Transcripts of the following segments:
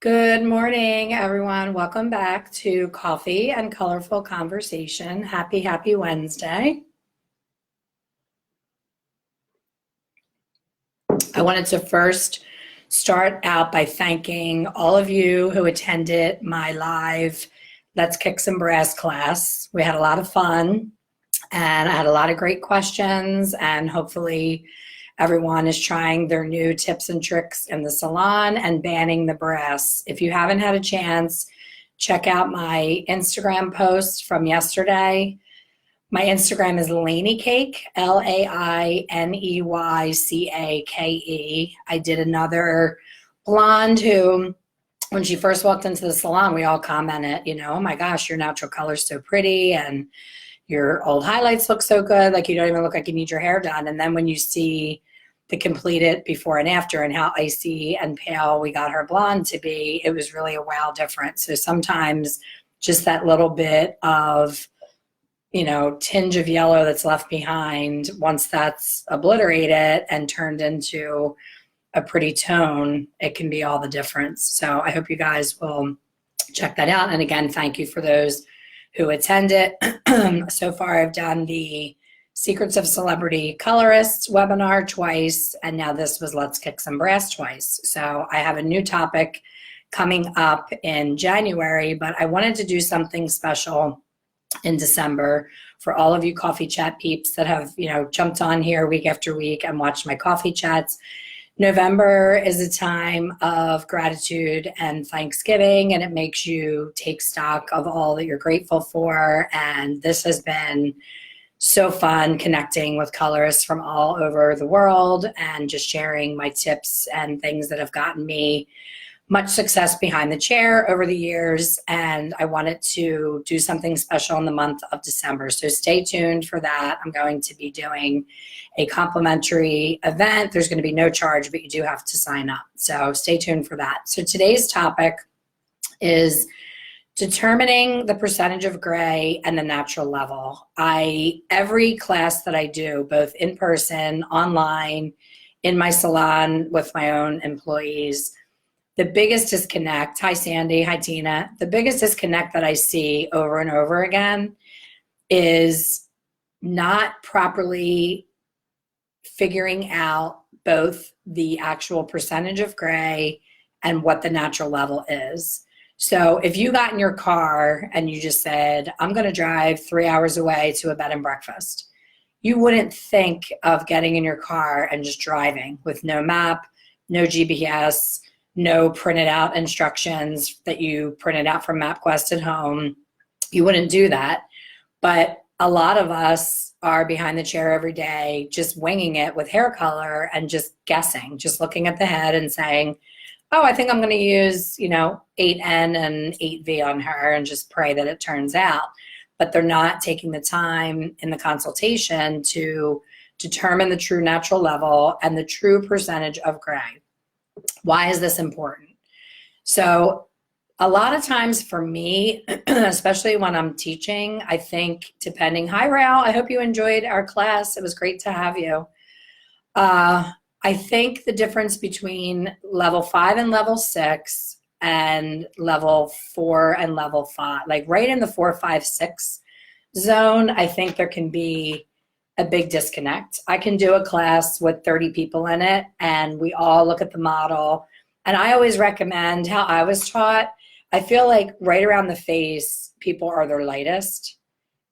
Good morning, everyone. Welcome back to Coffee and Colorful Conversation. Happy Wednesday. I wanted to first start out by thanking all of you who attended my live Let's Kick Some Brass class. We had a lot of fun and I had a lot of great questions, and hopefully everyone is trying their new tips and tricks in the salon and banning the brass. If you haven't had a chance, check out my Instagram post from yesterday. My Instagram is Lainey Cake, LAINEYCAKE. I did another blonde who, when she first walked into the salon, we all commented, oh my gosh, your natural color's so pretty and your old highlights look so good, like you don't even look like you need your hair done. And then when you see the completed before and after and how icy and pale we got her blonde to be, it was really a wow difference. So sometimes just that little bit of, tinge of yellow that's left behind, once that's obliterated and turned into a pretty tone, it can be all the difference. So I hope you guys will check that out. And again, thank you for those who attended. So far, I've done the Secrets of Celebrity Colorists webinar twice, and now this was Let's Kick Some Brass twice. So I have a new topic coming up in January, but I wanted to do something special in December for all of you coffee chat peeps that have, jumped on here week after week and watched my coffee chats. November is a time of gratitude and Thanksgiving, and it makes you take stock of all that you're grateful for. And this has been so fun connecting with colorists from all over the world and just sharing my tips and things that have gotten me much success behind the chair over the years. And I wanted to do something special in the month of December. So stay tuned for that. I'm going to be doing a complimentary event. There's going to be no charge, but you do have to sign up. So stay tuned for that. So today's topic is determining the percentage of gray and the natural level. Every class that I do, both in person, online, in my salon with my own employees, the biggest disconnect, hi Sandy, hi Tina, the biggest disconnect that I see over and over again is not properly figuring out both the actual percentage of gray and what the natural level is. So if you got in your car and you just said, I'm going to drive 3 hours away to a bed and breakfast, you wouldn't think of getting in your car and just driving with no map, no GPS, no printed out instructions that you printed out from MapQuest at home. You wouldn't do that. But a lot of us are behind the chair every day, just winging it with hair color and just guessing, just looking at the head and saying, oh, I think I'm going to use, 8N and 8V on her and just pray that it turns out. But they're not taking the time in the consultation to determine the true natural level and the true percentage of gray. Why is this important? So a lot of times for me, especially when I'm teaching, I think hi Raul, I hope you enjoyed our class. It was great to have you. I think the difference between level 5 and level 6 and level 4 and level 5, like right in the 4, 5, 6 zone, I think there can be a big disconnect. I can do a class with 30 people in it and we all look at the model. And I always recommend how I was taught. I feel like right around the face, people are their lightest,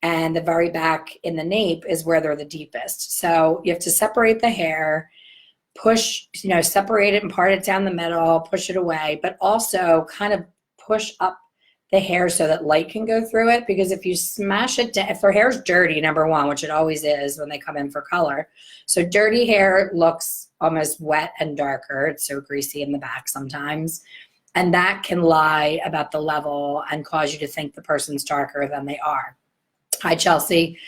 and the very back in the nape is where they're the deepest. So you have to separate the hair, push, separate it and part it down the middle, push it away, but also kind of push up the hair so that light can go through it. Because if you smash it down, if their hair's dirty, number one, which it always is when they come in for color. So dirty hair looks almost wet and darker. It's so greasy in the back sometimes. And that can lie about the level and cause you to think the person's darker than they are. Hi, Chelsea.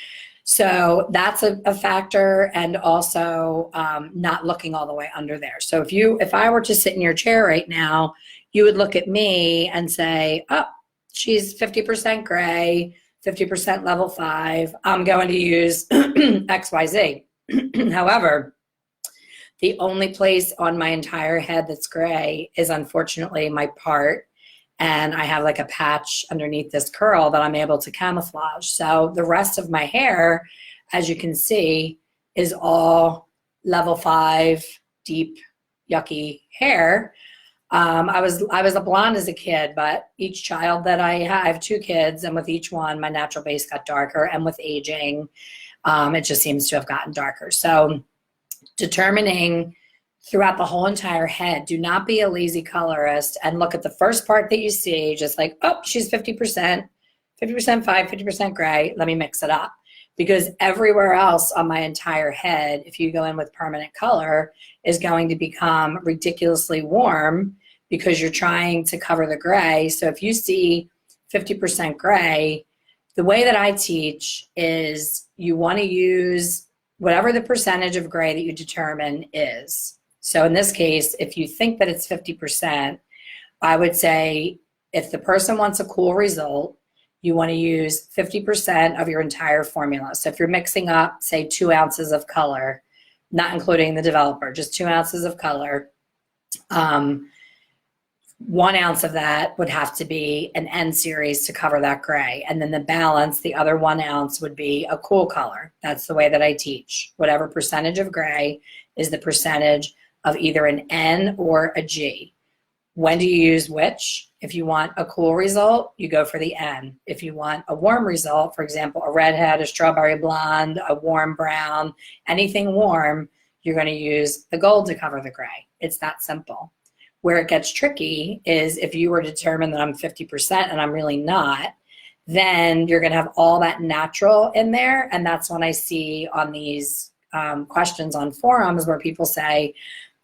So that's a factor, and also not looking all the way under there. So if I were to sit in your chair right now, you would look at me and say, oh, she's 50% gray, 50% level 5. I'm going to use XYZ. However, The only place on my entire head that's gray is unfortunately my part. And I have like a patch underneath this curl that I'm able to camouflage. So the rest of my hair, as you can see, is all level 5, deep, yucky hair. I was a blonde as a kid, but each child that I have 2 kids, and with each one, my natural base got darker, and with aging, it just seems to have gotten darker. So determining throughout the whole entire head, do not be a lazy colorist and look at the first part that you see, just like, oh, she's 50%, 50% 5, 50% gray, let me mix it up. Because everywhere else on my entire head, if you go in with permanent color, is going to become ridiculously warm because you're trying to cover the gray. So if you see 50% gray, the way that I teach is you want to use whatever the percentage of gray that you determine is. So in this case, if you think that it's 50%, I would say if the person wants a cool result, you want to use 50% of your entire formula. So if you're mixing up, say, 2 ounces of color, not including the developer, just 2 ounces of color, 1 ounce of that would have to be an N series to cover that gray. And then the balance, the other 1 ounce, would be a cool color. That's the way that I teach. Whatever percentage of gray is the percentage of either an N or a G. When do you use which? If you want a cool result, you go for the N. If you want a warm result, for example, a redhead, a strawberry blonde, a warm brown, anything warm, you're going to use the gold to cover the gray. It's that simple. Where it gets tricky is if you were determined that I'm 50% and I'm really not, then you're going to have all that natural in there. And that's when I see on these questions on forums where people say,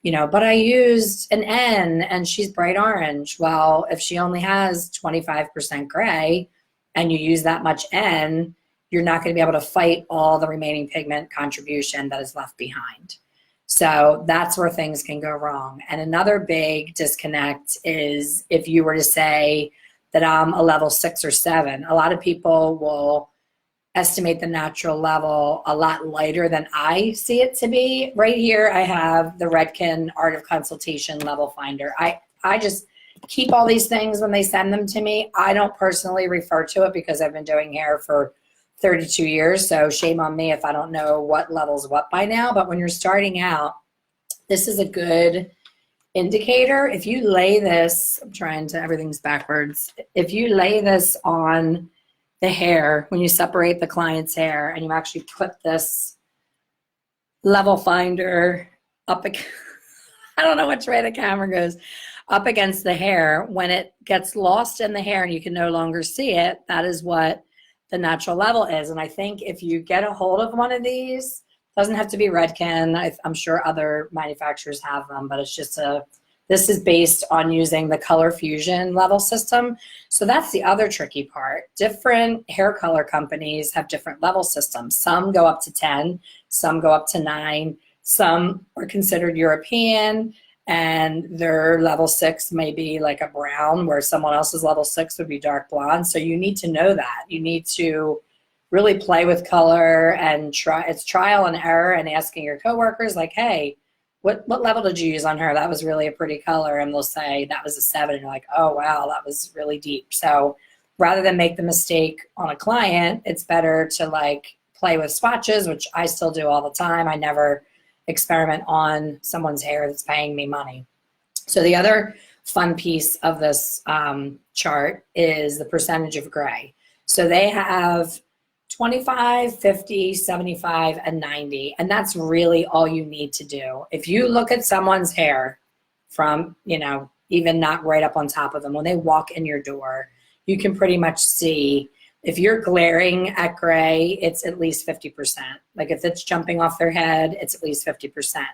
you know, but I used an N and she's bright orange. Well, if she only has 25% gray and you use that much N, you're not going to be able to fight all the remaining pigment contribution that is left behind. So that's where things can go wrong. And another big disconnect is if you were to say that I'm a level 6 or 7, a lot of people will estimate the natural level a lot lighter than I see it to be. Right here, I have the Redken Art of Consultation level finder. I just keep all these things when they send them to me. I don't personally refer to it because I've been doing hair for 32 years, so shame on me if I don't know what level's what by now. But when you're starting out, this is a good indicator. If you lay this, I'm trying to, everything's backwards. If you lay this on the hair, when you separate the client's hair and you actually put this level finder up, I don't know which way the camera goes, up against the hair, when it gets lost in the hair and you can no longer see it, that is what the natural level is. And I think if you get a hold of one of these, doesn't have to be Redken, I'm sure other manufacturers have them, but it's just this is based on using the color fusion level system. So that's the other tricky part. Different hair color companies have different level systems. Some go up to 10, some go up to 9, some are considered European, and their level 6 may be like a brown, where someone else's level 6 would be dark blonde. So you need to know that. You need to really play with color and try. It's trial and error, and asking your coworkers like, hey, what level did you use on her? That was really a pretty color. And they'll say that was a 7. And you're like, oh, wow, that was really deep. So rather than make the mistake on a client, it's better to like play with swatches, which I still do all the time. I never experiment on someone's hair that's paying me money. So the other fun piece of this chart is the percentage of gray. So they have 25, 50, 75, and 90. And that's really all you need to do. If you look at someone's hair from, you know, even not right up on top of them, when they walk in your door, you can pretty much see if you're glaring at gray, it's at least 50%. Like if it's jumping off their head, it's at least 50%.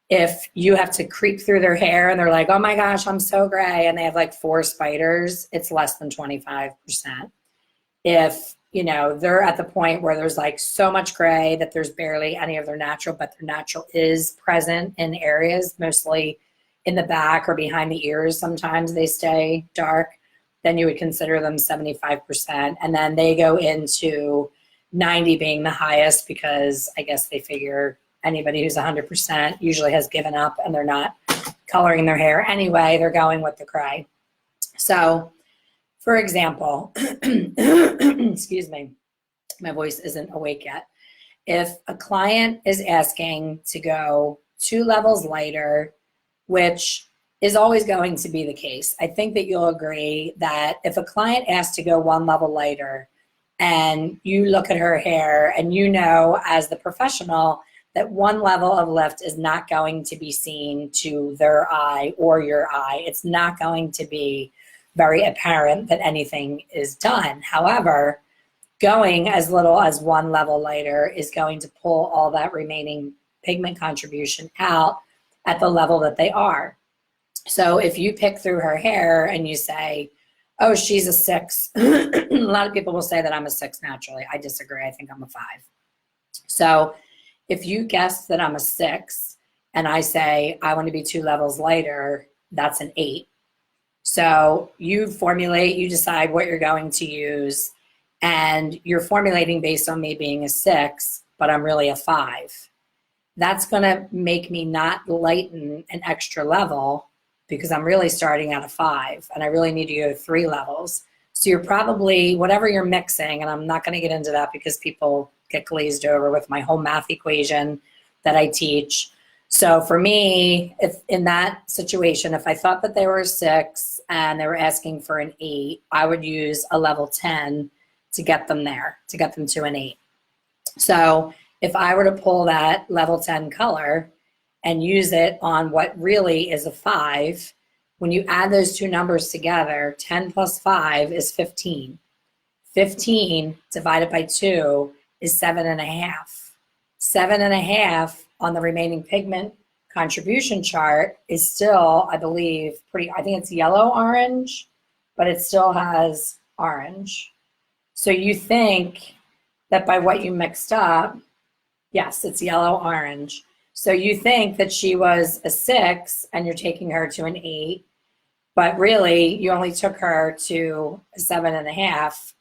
If you have to creep through their hair and they're like, oh my gosh, I'm so gray, and they have like 4 spiders, it's less than 25%. If, you know, they're at the point where there's like so much gray that there's barely any of their natural, but their natural is present in areas, mostly in the back or behind the ears. Sometimes they stay dark. Then you would consider them 75%. And then they go into 90 being the highest because I guess they figure Anybody who's 100% usually has given up and they're not coloring their hair anyway. They're going with the gray. So, for example, excuse me, my voice isn't awake yet. If a client is asking to go 2 levels lighter, which is always going to be the case, I think that you'll agree that if a client asks to go 1 level lighter and you look at her hair and you know as the professional that 1 level of lift is not going to be seen to their eye or your eye. It's not going to be very apparent that anything is done. However, going as little as 1 level lighter is going to pull all that remaining pigment contribution out at the level that they are. So if you pick through her hair and you say, oh, she's a 6, a lot of people will say that I'm a 6 naturally. I disagree. I think I'm a 5. So if you guess that I'm a 6 and I say I want to be 2 levels lighter, that's an 8. So you formulate, you decide what you're going to use, and you're formulating based on me being a 6, but I'm really a 5. That's going to make me not lighten an extra level because I'm really starting at a 5 and I really need to go 3 levels. So you're probably, whatever you're mixing, and I'm not going to get into that because people get glazed over with my whole math equation that I teach. So for me, if in that situation, if I thought that they were a 6 and they were asking for an 8, I would use a level 10 to get them there, to get them to an 8. So if I were to pull that level 10 color and use it on what really is a 5, when you add those 2 numbers together, 10 plus 5 is 15. 15 divided by 2 is 7.5. 7.5 on the remaining pigment contribution chart is still, I believe, I think it's yellow-orange, but it still has orange. So you think that by what you mixed up, yes, it's yellow-orange. So you think that she was a 6 and you're taking her to an 8, but really you only took her to a 7.5,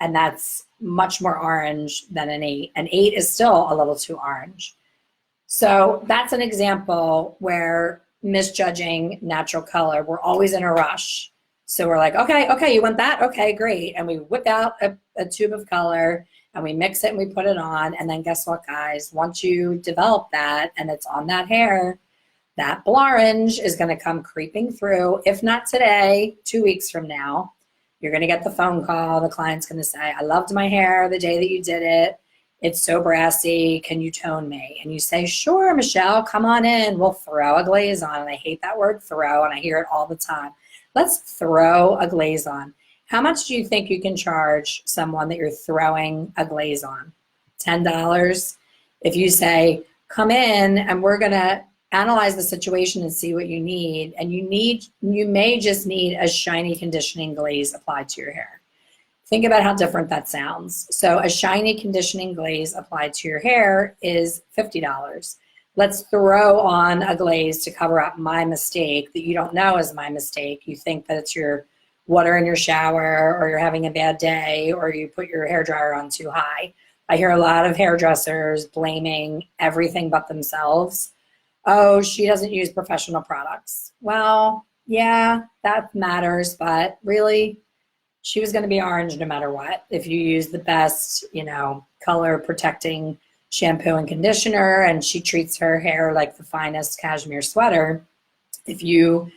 and that's much more orange than an 8. An 8 is still a little too orange. So that's an example where misjudging natural color, we're always in a rush. So we're like, okay, you want that? Okay, great. And we whip out a tube of color and we mix it and we put it on. And then guess what, guys? Once you develop that and it's on that hair, that Blorange is going to come creeping through. If not today, 2 weeks from now, you're going to get the phone call. The client's going to say, I loved my hair the day that you did it. It's so brassy. Can you tone me? And you say, sure, Michelle, come on in. We'll throw a glaze on. And I hate that word throw, and I hear it all the time. Let's throw a glaze on. How much do you think you can charge someone that you're throwing a glaze on? $10? If you say, come in and we're going to analyze the situation and see what you need, and you may just need a shiny conditioning glaze applied to your hair. Think about how different that sounds. So a shiny conditioning glaze applied to your hair is $50. Let's throw on a glaze to cover up my mistake that you don't know is my mistake. You think that it's your water in your shower, or you're having a bad day, or you put your hairdryer on too high. I hear a lot of hairdressers blaming everything but themselves. Oh, she doesn't use professional products. Well, yeah, that matters, but really, she was going to be orange no matter what. If you use the best, color protecting shampoo and conditioner, and she treats her hair like the finest cashmere sweater, if you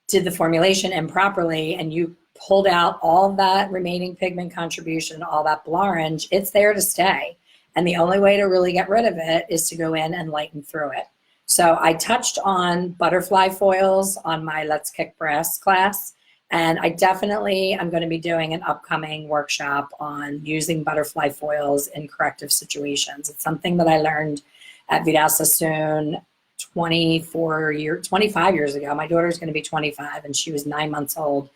did the formulation improperly and you pulled out all that remaining pigment contribution, all that Blorange, it's there to stay. And the only way to really get rid of it is to go in and lighten through it. So I touched on butterfly foils on my Let's Kick Brass class. And I definitely am going to be doing an upcoming workshop on using butterfly foils in corrective situations. It's something that I learned at Vidal Sassoon 25 years ago. My daughter's going to be 25, and she was 9 months old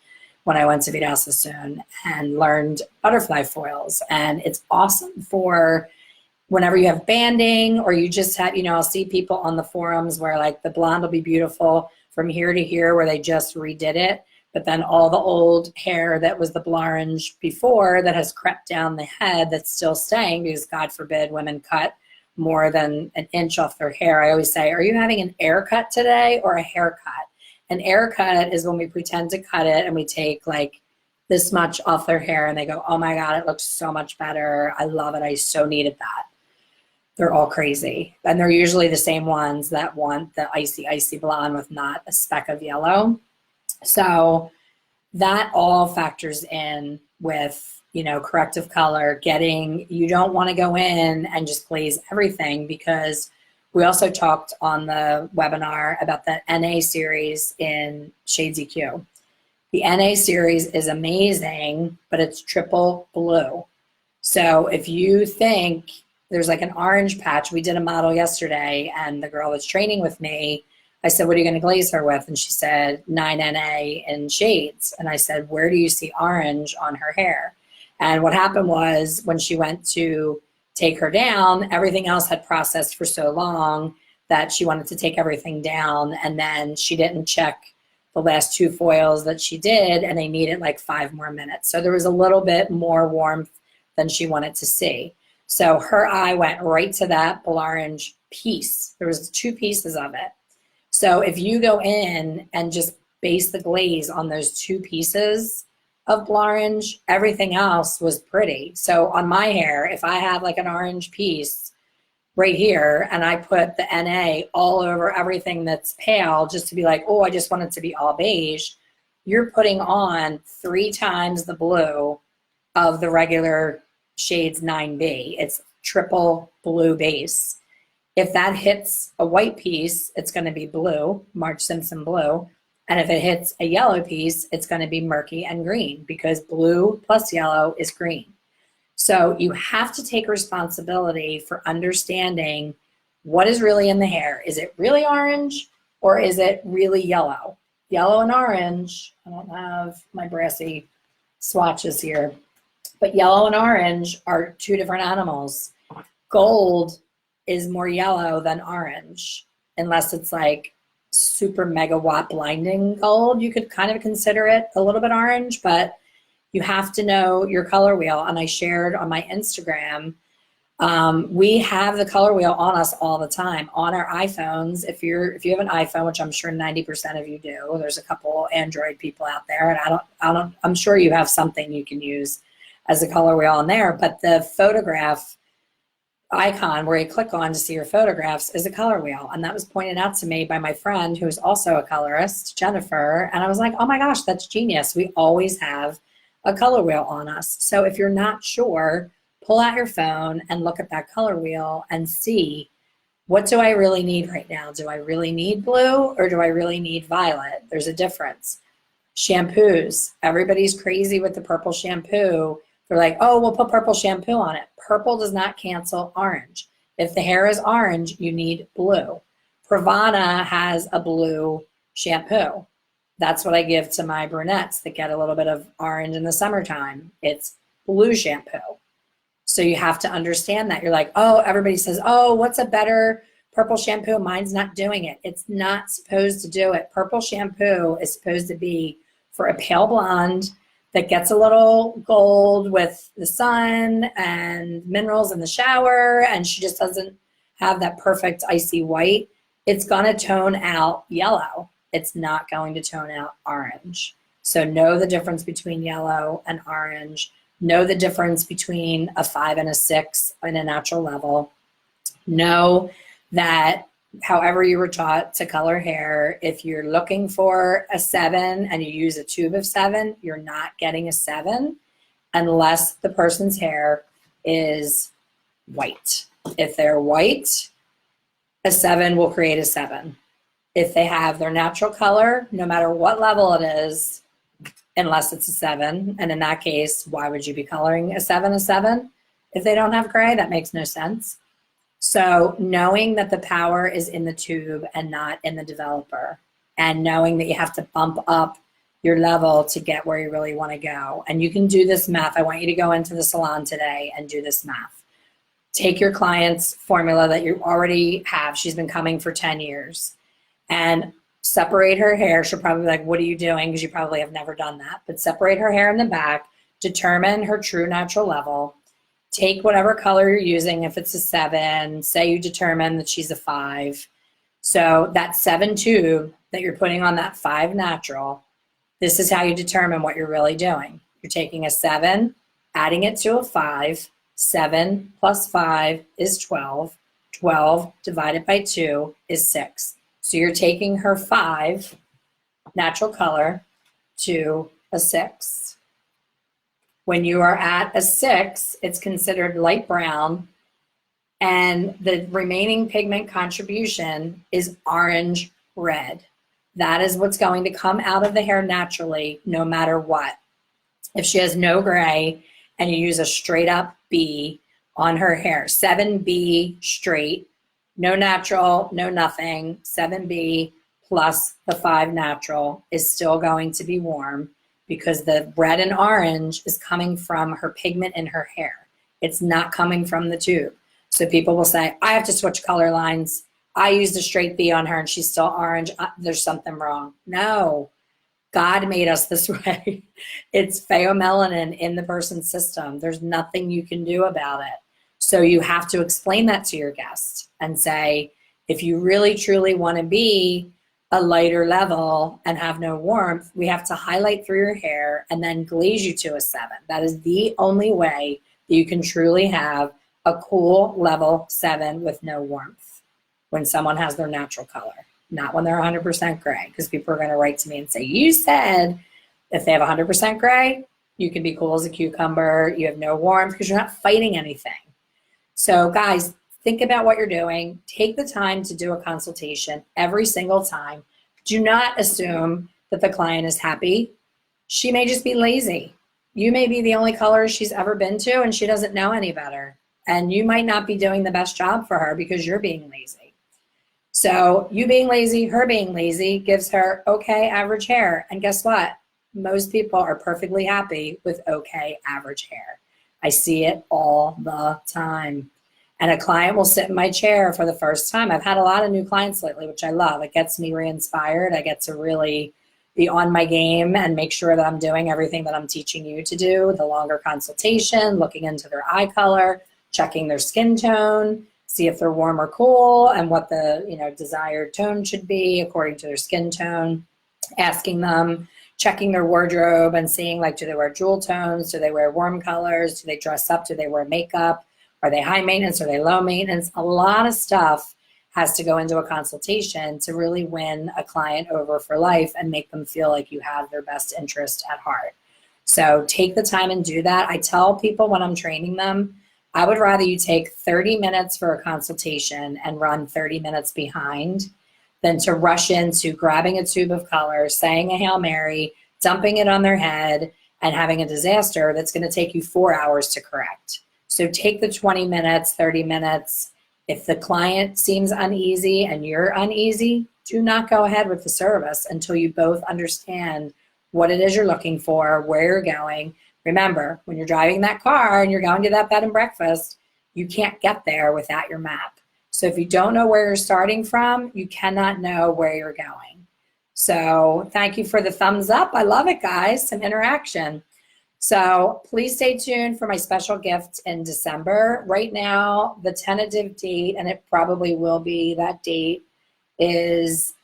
when I went to Vidal Sassoon and learned butterfly foils. And it's awesome for whenever you have banding, or you just have, I'll see people on the forums where like the blonde will be beautiful from here to here where they just redid it. But then all the old hair that was the Blorange before that has crept down the head that's still staying, because God forbid women cut more than an inch off their hair, I always say, are you having an air cut today or a haircut? An air cut is when we pretend to cut it and we take like this much off their hair and they go, oh my God, it looks so much better. I love it. I so needed that. They're all crazy. And they're usually the same ones that want the icy, icy blonde with not a speck of yellow. So that all factors in with, you know, corrective color, you don't want to go in and just glaze everything, because we also talked on the webinar about the NA series in Shades EQ. The NA series is amazing, but it's triple blue. So if you think there's like an orange patch, we did a model yesterday and the girl that's training with me, I said, what are you going to glaze her with? And she said 9NA in shades. And I said, where do you see orange on her hair? And what happened was when she went to take her down, everything else had processed for so long that she wanted to take everything down. And then she didn't check the last 2 foils that she did, and they needed like 5 more minutes. So there was a little bit more warmth than she wanted to see. So her eye went right to that Blorange piece. There was 2 pieces of it. So if you go in and just base the glaze on those 2 pieces of Blorange, everything else was pretty. So on my hair, if I have like an orange piece right here and I put the NA all over everything that's pale just to be like, oh, I just want it to be all beige, you're putting on 3 times the blue of the regular shades 9B. It's triple blue base. If that hits a white piece, it's going to be blue, Marge Simpson blue. And if it hits a yellow piece, it's going to be murky and green, because blue plus yellow is green. So you have to take responsibility for understanding what is really in the hair. Is it really orange or is it really yellow? Yellow and orange, I don't have my brassy swatches here, but yellow and orange are 2 different animals. Gold is more yellow than orange, unless it's like super megawatt blinding gold. You could kind of consider it a little bit orange, but you have to know your color wheel. And I shared on my Instagram, we have the color wheel on us all the time on our iPhones. If you have an iPhone, which I'm sure 90% of you do, there's a couple Android people out there, and I'm sure you have something you can use as a color wheel on there, but the photograph icon where you click on to see your photographs is a color wheel. And that was pointed out to me by my friend who's also a colorist, Jennifer. And I was like, oh my gosh, that's genius. We always have a color wheel on us. So if you're not sure, pull out your phone and look at that color wheel and see, what do I really need right now? Do I really need blue or do I really need violet? There's a difference. Shampoos. Everybody's crazy with the purple shampoo. They're like, oh, we'll put purple shampoo on it. Purple does not cancel orange. If the hair is orange, you need blue. Pravana has a blue shampoo. That's what I give to my brunettes that get a little bit of orange in the summertime. It's blue shampoo. So you have to understand that. You're like, oh, everybody says, oh, what's a better purple shampoo? Mine's not doing it. It's not supposed to do it. Purple shampoo is supposed to be for a pale blonde that gets a little gold with the sun and minerals in the shower, and she just doesn't have that perfect icy white. It's going to tone out yellow. It's not going to tone out orange. So know the difference between yellow and orange. Know the difference between a 5 and a 6 in a natural level. Know that however you were taught to color hair, if you're looking for a 7 and you use a tube of 7, you're not getting a 7 unless the person's hair is white. If they're white, a 7 will create a 7. If they have their natural color, no matter what level it is, unless it's a 7, and in that case, why would you be coloring a 7? If they don't have gray, that makes no sense. So knowing that the power is in the tube and not in the developer, and knowing that you have to bump up your level to get where you really want to go. And you can do this math. I want you to go into the salon today and do this math. Take your client's formula that you already have. She's been coming for 10 years. And separate her hair. She'll probably be like, what are you doing? Because you probably have never done that. But separate her hair in the back. Determine her true natural level. take whatever color you're using. If it's a 7, say you determine that she's a 5. So that 7 tube that you're putting on that 5 natural, this is how you determine what you're really doing. You're taking a 7, adding it to a 5. 7 plus 5 is 12. 12 divided by 2 is 6. So you're taking her 5 natural color to a 6. When you are at a 6, it's considered light brown, and the remaining pigment contribution is orange red. That is what's going to come out of the hair naturally, no matter what. If she has no gray and you use a straight up B on her hair, 7B straight, no natural, no nothing, 7B plus the 5 natural is still going to be warm, because the red and orange is coming from her pigment in her hair. It's not coming from the tube. So people will say, I have to switch color lines. I used a straight B on her and she's still orange. There's something wrong. No, God made us this way. It's pheomelanin in the person's system. There's nothing you can do about it. So you have to explain that to your guest and say, if you really truly want to be a lighter level and have no warmth, we have to highlight through your hair and then glaze you to a 7. That is the only way that you can truly have a cool level 7 with no warmth when someone has their natural color, not when they're 100% gray, because people are going to write to me and say, you said if they have 100% gray, you can be cool as a cucumber, you have no warmth, because you're not fighting anything. So guys, think about what you're doing. Take the time to do a consultation every single time. Do not assume that the client is happy. She may just be lazy. You may be the only color she's ever been to and she doesn't know any better. And you might not be doing the best job for her because you're being lazy. So you being lazy, her being lazy gives her okay average hair. And guess what? Most people are perfectly happy with okay average hair. I see it all the time. And a client will sit in my chair for the first time. I've had a lot of new clients lately, which I love. It gets me re-inspired. I get to really be on my game and make sure that I'm doing everything that I'm teaching you to do. The longer consultation, looking into their eye color, checking their skin tone, see if they're warm or cool, and what the desired tone should be according to their skin tone. Asking them, checking their wardrobe and seeing, like, do they wear jewel tones? Do they wear warm colors? Do they dress up? Do they wear makeup? Are they high maintenance? Are they low maintenance? A lot of stuff has to go into a consultation to really win a client over for life and make them feel like you have their best interest at heart. So take the time and do that. I tell people when I'm training them, I would rather you take 30 minutes for a consultation and run 30 minutes behind than to rush into grabbing a tube of color, saying a Hail Mary, dumping it on their head, and having a disaster that's going to take you 4 hours to correct. So take the 20 minutes, 30 minutes. If the client seems uneasy and you're uneasy, do not go ahead with the service until you both understand what it is you're looking for, where you're going. Remember, when you're driving that car and you're going to that bed and breakfast, you can't get there without your map. So if you don't know where you're starting from, you cannot know where you're going. So thank you for the thumbs up. I love it, guys, some interaction. So please stay tuned for my special gift in December. Right now, the tentative date, and it probably will be that date, is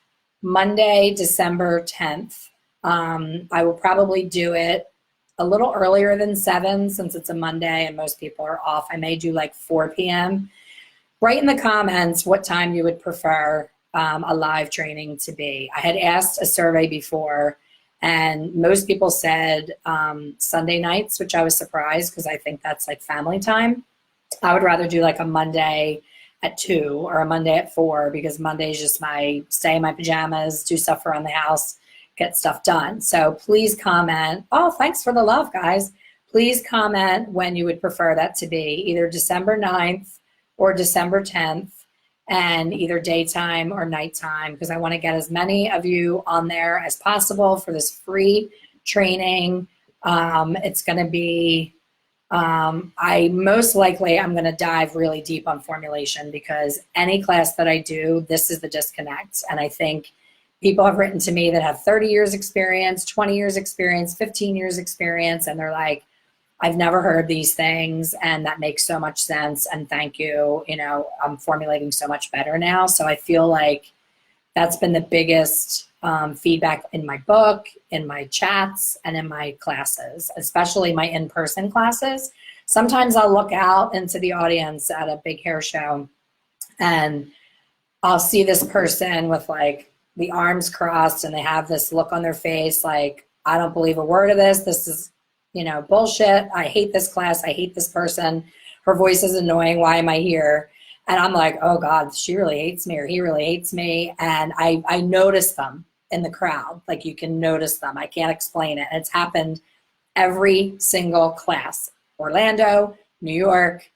Monday, December 10th. I will probably do it a little earlier than 7 since it's a Monday and most people are off. I may do like 4 p.m. Write in the comments what time you would prefer a live training to be. I had asked a survey before and most people said Sunday nights, which I was surprised because I think that's like family time. I would rather do like a Monday at 2 or a Monday at 4 because Monday is just my stay in my pajamas, do stuff around the house, get stuff done. So please comment. Oh, thanks for the love, guys. Please comment when you would prefer that to be, either December 9th or December 10th, and either daytime or nighttime, because I want to get as many of you on there as possible for this free training. It's going to be, I'm going to dive really deep on formulation because any class that I do, this is the disconnect. And I think people have written to me that have 30 years experience, 20 years experience, 15 years experience, and they're like, I've never heard these things, and that makes so much sense. And thank you. You know, I'm formulating so much better now. So I feel like that's been the biggest feedback in my book, in my chats, and in my classes, especially my in-person classes. Sometimes I'll look out into the audience at a big hair show and I'll see this person with like the arms crossed and they have this look on their face like, I don't believe a word of this. This is, you know, bullshit. I hate this class. I hate this person. Her voice is annoying. Why am I here? And I'm like, oh God, she really hates me or he really hates me. And I notice them in the crowd. Like you can notice them. I can't explain it. It's happened every single class. Orlando, New York,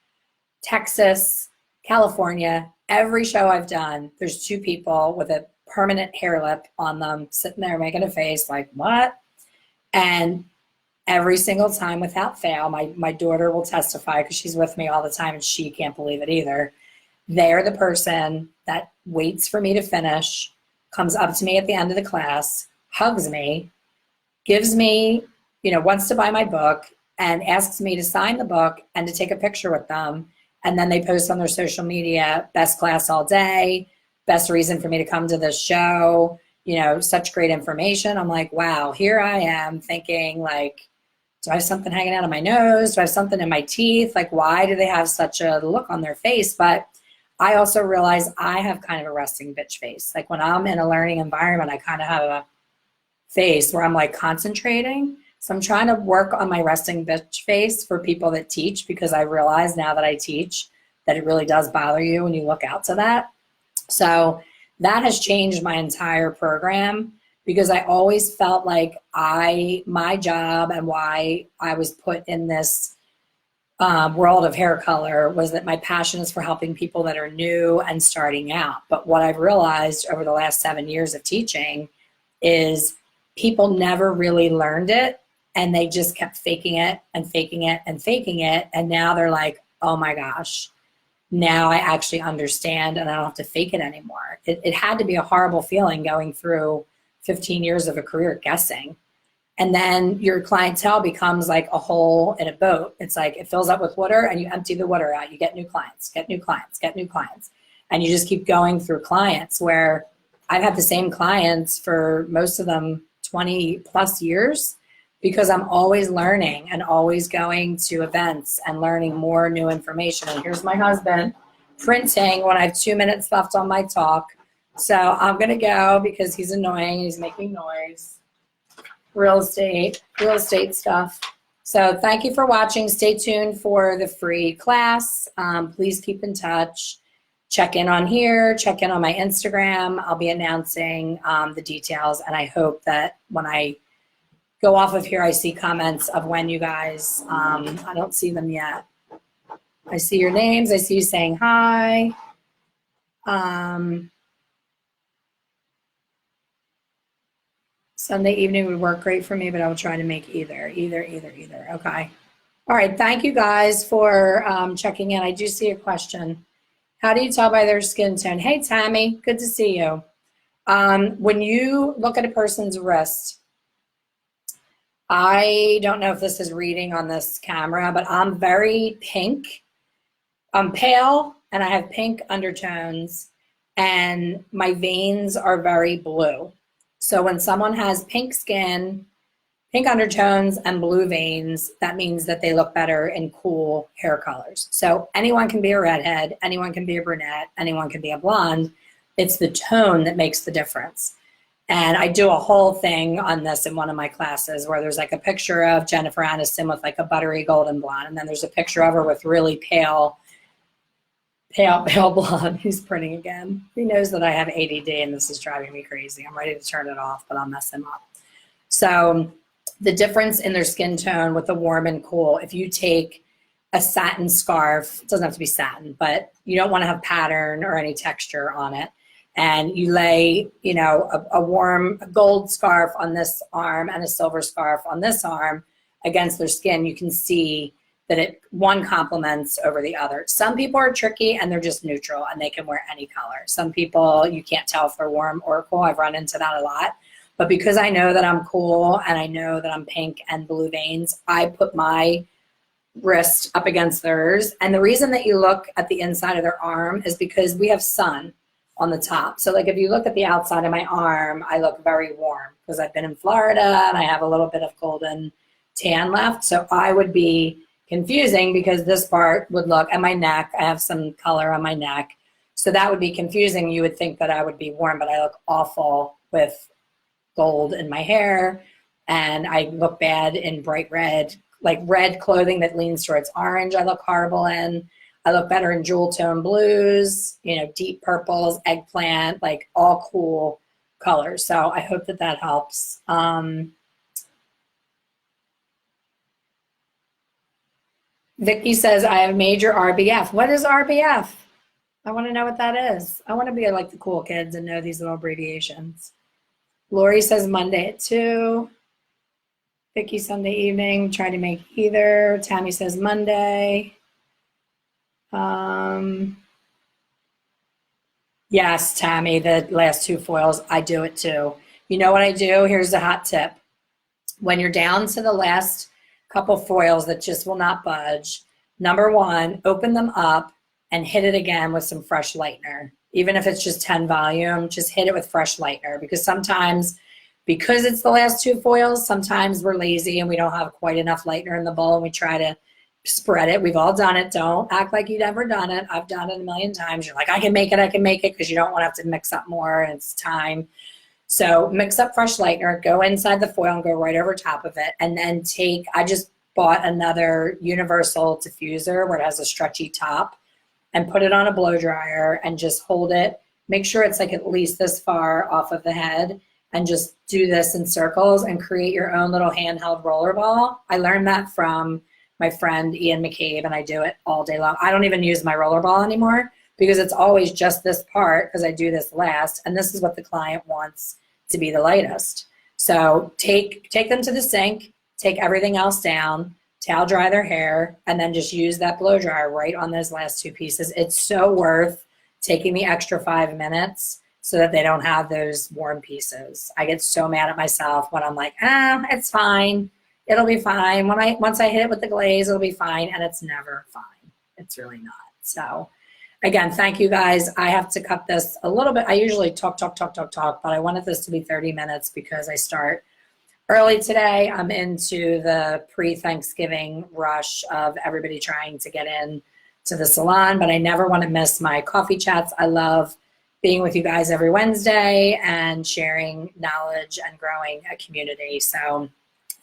Texas, California, every show I've done, there's two people with a permanent hair lip on them sitting there making a face like, what? And every single time without fail, my daughter will testify because she's with me all the time and she can't believe it either. They're the person that waits for me to finish, comes up to me at the end of the class, hugs me, gives me, you know, wants to buy my book and asks me to sign the book and to take a picture with them. And then they post on their social media, best class all day, best reason for me to come to this show, you know, such great information. I'm like, wow, here I am thinking like, do I have something hanging out of my nose? Do I have something in my teeth? Like, why do they have such a look on their face? But I also realize I have kind of a resting bitch face. Like when I'm in a learning environment, I kind of have a face where I'm like concentrating. So I'm trying to work on my resting bitch face for people that teach, because I realize now that I teach that it really does bother you when you look out to that. So that has changed my entire program, because I always felt like my job and why I was put in this world of hair color was that my passion is for helping people that are new and starting out. But what I've realized over the last 7 years of teaching is people never really learned it, and they just kept faking it and faking it and faking it. And now they're like, oh my gosh, now I actually understand and I don't have to fake it anymore. It had to be a horrible feeling going through 15 years of a career guessing. And then your clientele becomes like a hole in a boat. It's like it fills up with water and you empty the water out. You get new clients, get new clients, get new clients. And you just keep going through clients, where I've had the same clients for most of them 20 plus years, because I'm always learning and always going to events and learning more new information. And here's my husband printing when I have 2 minutes left on my talk. So I'm gonna go because he's annoying, he's making noise. Real estate stuff. So thank you for watching. Stay tuned for the free class. Please keep in touch. Check in on here, check in on my Instagram. I'll be announcing the details, and I hope that when I go off of here, I see comments of when you guys, I don't see them yet. I see your names, I see you saying hi. Sunday evening would work great for me, but I will try to make either. Okay. All right, thank you guys for checking in. I do see a question. How do you tell by their skin tone? Hey, Tammy, good to see you. When you look at a person's wrist, I don't know if this is reading on this camera, but I'm very pink. I'm pale and I have pink undertones, and my veins are very blue. So when someone has pink skin, pink undertones, and blue veins, that means that they look better in cool hair colors. So anyone can be a redhead, anyone can be a brunette, anyone can be a blonde. It's the tone that makes the difference. And I do a whole thing on this in one of my classes, where there's like a picture of Jennifer Aniston with like a buttery golden blonde, and then there's a picture of her with really pale blonde. He's printing again. He knows that I have ADD and this is driving me crazy. I'm ready to turn it off, but I'll mess him up. So the difference in their skin tone with the warm and cool, if you take a satin scarf, it doesn't have to be satin, but you don't want to have pattern or any texture on it, and you lay, you know, a warm gold scarf on this arm and a silver scarf on this arm against their skin, you can see that one complements over the other. Some people are tricky and they're just neutral and they can wear any color. Some people, you can't tell if they're warm or cool. I've run into that a lot. But because I know that I'm cool and I know that I'm pink and blue veins, I put my wrist up against theirs. And the reason that you look at the inside of their arm is because we have sun on the top. So like if you look at the outside of my arm, I look very warm because I've been in Florida and I have a little bit of golden tan left. So I would be confusing because this part would look, and my neck, I have some color on my neck. So that would be confusing. You would think that I would be warm, but I look awful with gold in my hair, and I look bad in bright red, like red clothing that leans towards orange. I look horrible in. I look better in jewel tone blues, you know, deep purples, eggplant, like all cool colors. So I hope that that helps. Vicky says, I have major RBF. What is RBF? I want to know what that is. I want to be like the cool kids and know these little abbreviations. Lori says Monday at 2. Vicky, Sunday evening. Try to make either. Tammy says Monday. Yes, Tammy, the last 2 foils, I do it too. You know what I do? Here's a hot tip. When you're down to the last couple foils that just will not budge, number 1, open them up and hit it again with some fresh lightener. Even if it's just 10 volume, just hit it with fresh lightener, because sometimes, because it's the last 2 foils, sometimes we're lazy and we don't have quite enough lightener in the bowl and we try to spread it. We've all done it. Don't act like you've never done it. I've done it a million times. You're like, I can make it, because you don't want to have to mix up more and it's time. So mix up fresh lightener, go inside the foil and go right over top of it. And then I just bought another universal diffuser where it has a stretchy top, and put it on a blow dryer and just hold it. Make sure it's like at least this far off of the head, and just do this in circles and create your own little handheld roller ball. I learned that from my friend Ian McCabe, and I do it all day long. I don't even use my roller ball anymore because it's always just this part, because I do this last, and this is what the client wants to be the lightest. So take them to the sink, take everything else down, towel dry their hair, and then just use that blow dryer right on those last 2 pieces. It's so worth taking the extra 5 minutes so that they don't have those warm pieces. I get so mad at myself when I'm like, it's fine. It'll be fine. Once I hit it with the glaze, it'll be fine, and it's never fine. It's really not. So again, thank you guys. I have to cut this a little bit. I usually talk, but I wanted this to be 30 minutes because I start early today. I'm into the pre-Thanksgiving rush of everybody trying to get in to the salon, but I never want to miss my coffee chats. I love being with you guys every Wednesday and sharing knowledge and growing a community. So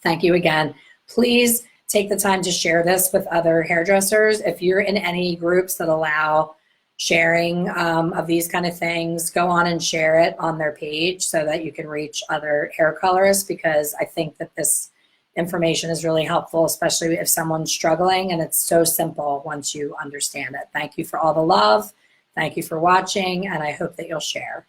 thank you again. Please take the time to share this with other hairdressers. If you're in any groups that allow sharing of these kind of things, go on and share it on their page so that you can reach other hair colorists, because I think that this information is really helpful, especially if someone's struggling, and it's so simple once you understand it. Thank you for all the love. Thank you for watching, and I hope that you'll share.